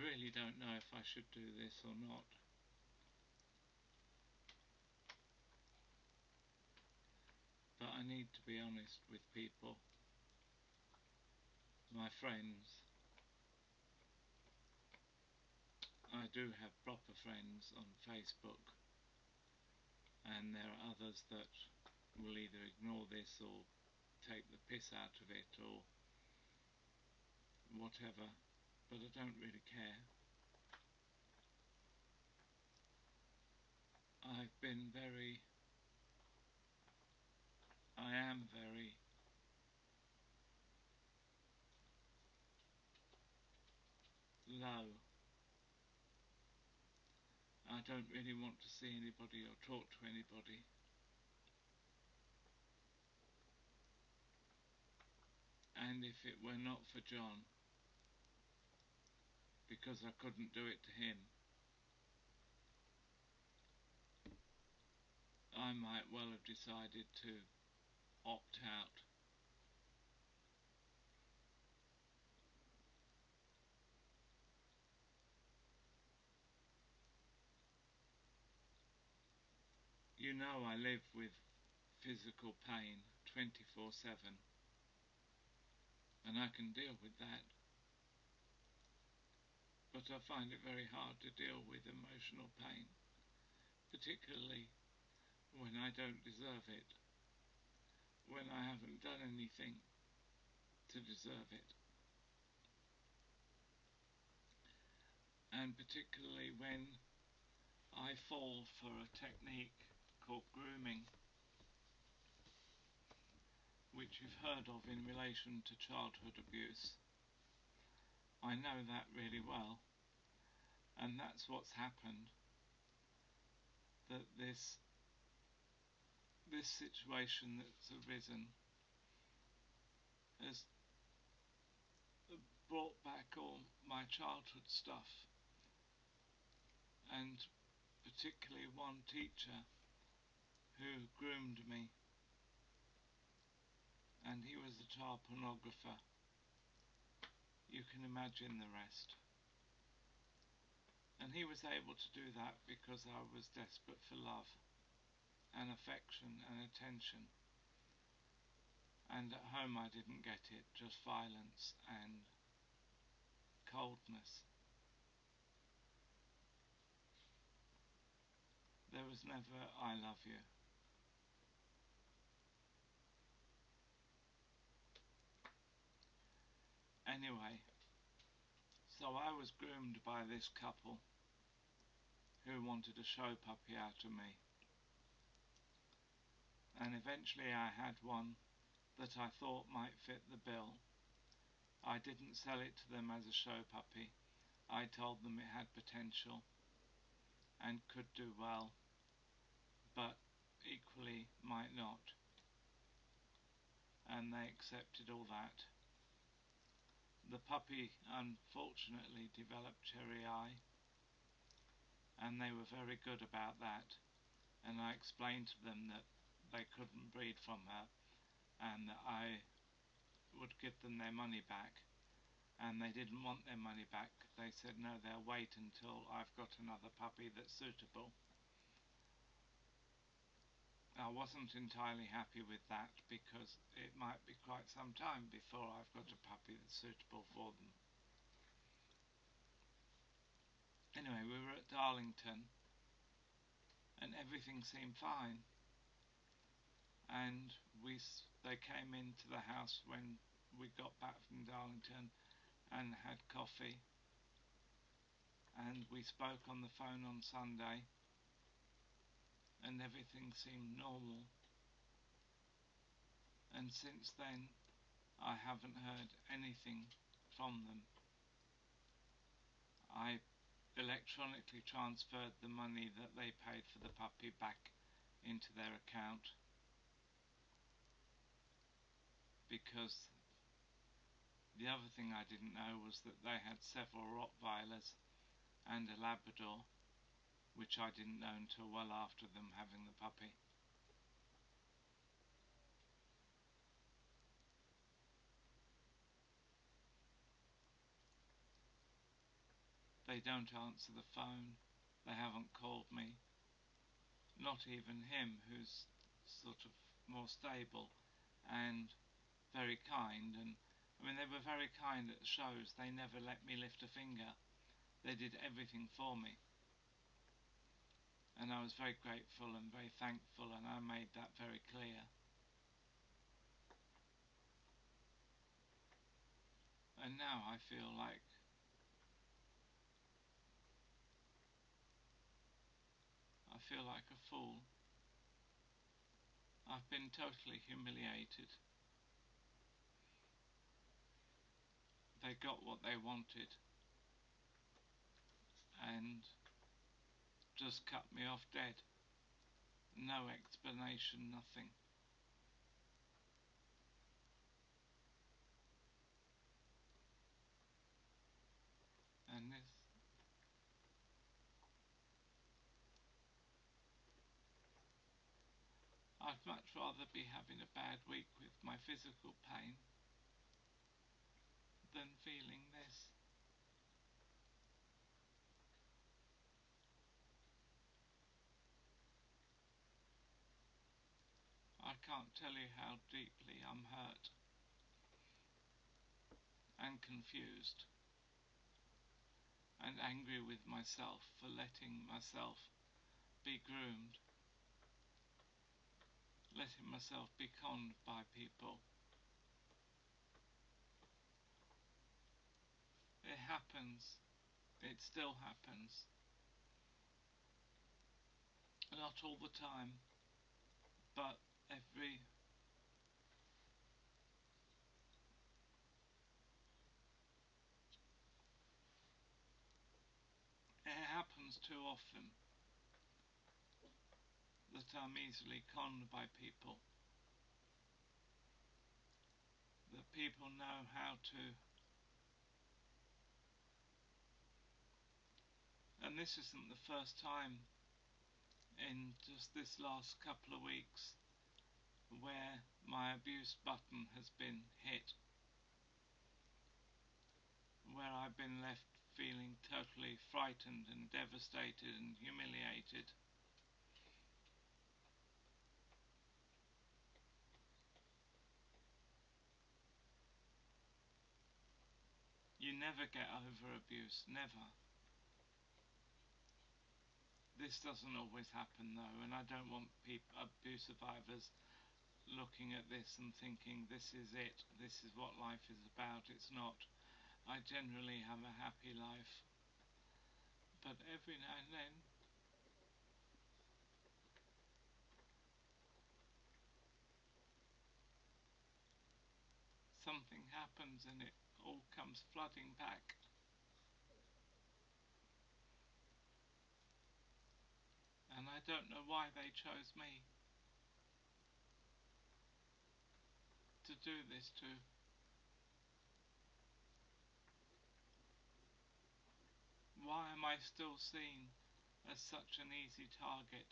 really don't know if I should do this or not. But I need to be honest with people, my friends. I do have proper friends on Facebook, and there are others that will either ignore this or take the piss out of it or whatever, but I don't really care. I am very low. I don't really want to see anybody or talk to anybody. And if it were not for John, because I couldn't do it to him, I might well have decided to opt out. You know, I live with physical pain 24/7, and I can deal with that. But I find it very hard to deal with emotional pain, particularly when I don't deserve it, when I haven't done anything to deserve it. And particularly when I fall for a technique called grooming, which you've heard of in relation to childhood abuse. I know that really well, and that's what's happened, that this situation that's arisen has brought back all my childhood stuff, and particularly one teacher who groomed me, and he was a child pornographer. You can imagine the rest. And he was able to do that because I was desperate for love and affection and attention. And at home I didn't get it, just violence and coldness. There was never "I love you." Anyway, so I was groomed by this couple who wanted a show puppy out of me. And eventually I had one that I thought might fit the bill. I didn't sell it to them as a show puppy. I told them it had potential and could do well, but equally might not. And they accepted all that. The puppy unfortunately developed cherry eye, and they were very good about that, and I explained to them that they couldn't breed from her and that I would give them their money back, and they didn't want their money back. They said no, they'll wait until I've got another puppy that's suitable. I wasn't entirely happy with that because it might be quite some time before I've got a puppy that's suitable for them. Anyway, we were at Darlington and everything seemed fine, and they came into the house when we got back from Darlington and had coffee, and we spoke on the phone on Sunday, and everything seemed normal. And since then I haven't heard anything from them. I electronically transferred the money that they paid for the puppy back into their account, because the other thing I didn't know was that they had several Rottweilers and a Labrador, which I didn't know until well after them having the puppy. They don't answer the phone. They haven't called me. Not even him, who's sort of more stable and very kind. And I mean, they were very kind at the shows. They never let me lift a finger. They did everything for me. And I was very grateful and very thankful, and I made that very clear. And now I feel like a fool. I've been totally humiliated. They got what they wanted and just cut me off dead. No explanation, nothing. And I'd much rather be having a bad week with my physical pain than feeling this. I can't tell you how deeply I'm hurt and confused and angry with myself for letting myself be groomed, letting myself be conned by people. It happens. It still happens. Not all the time, but it happens too often that I'm easily conned by people. That people know how to. And this isn't the first time in just this last couple of weeks where my abuse button has been hit, where I've been left feeling totally frightened and devastated and humiliated. You never get over abuse, never. This doesn't always happen though, and I don't want abuse survivors looking at this and thinking this is it, this is what life is about. It's not. I generally have a happy life, but every now and then something happens and it all comes flooding back. And I don't know why they chose me to do this to. Why am I still seen as such an easy target?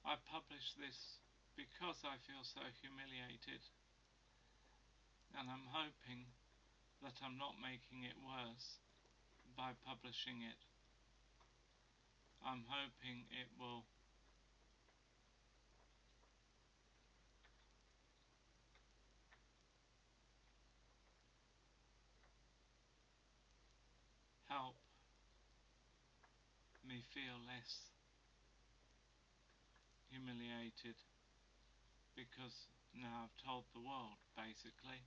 I publish this because I feel so humiliated, and I'm hoping that I'm not making it worse by publishing it. I'm hoping it will help me feel less humiliated, because now I've told the world, basically.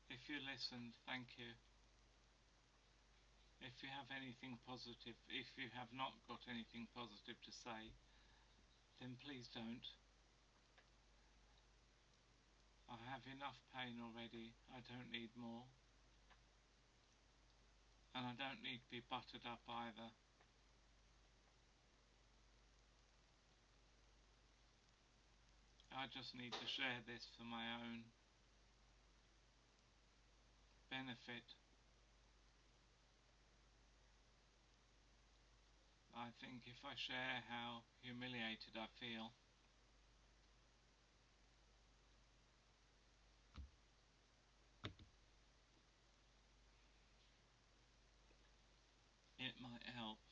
If you listened, thank you. If you have anything positive, if you have not got anything positive to say, then please don't. I have enough pain already, I don't need more. And I don't need to be buttered up either. I just need to share this for my own benefit. I think if I share how humiliated I feel, it might help.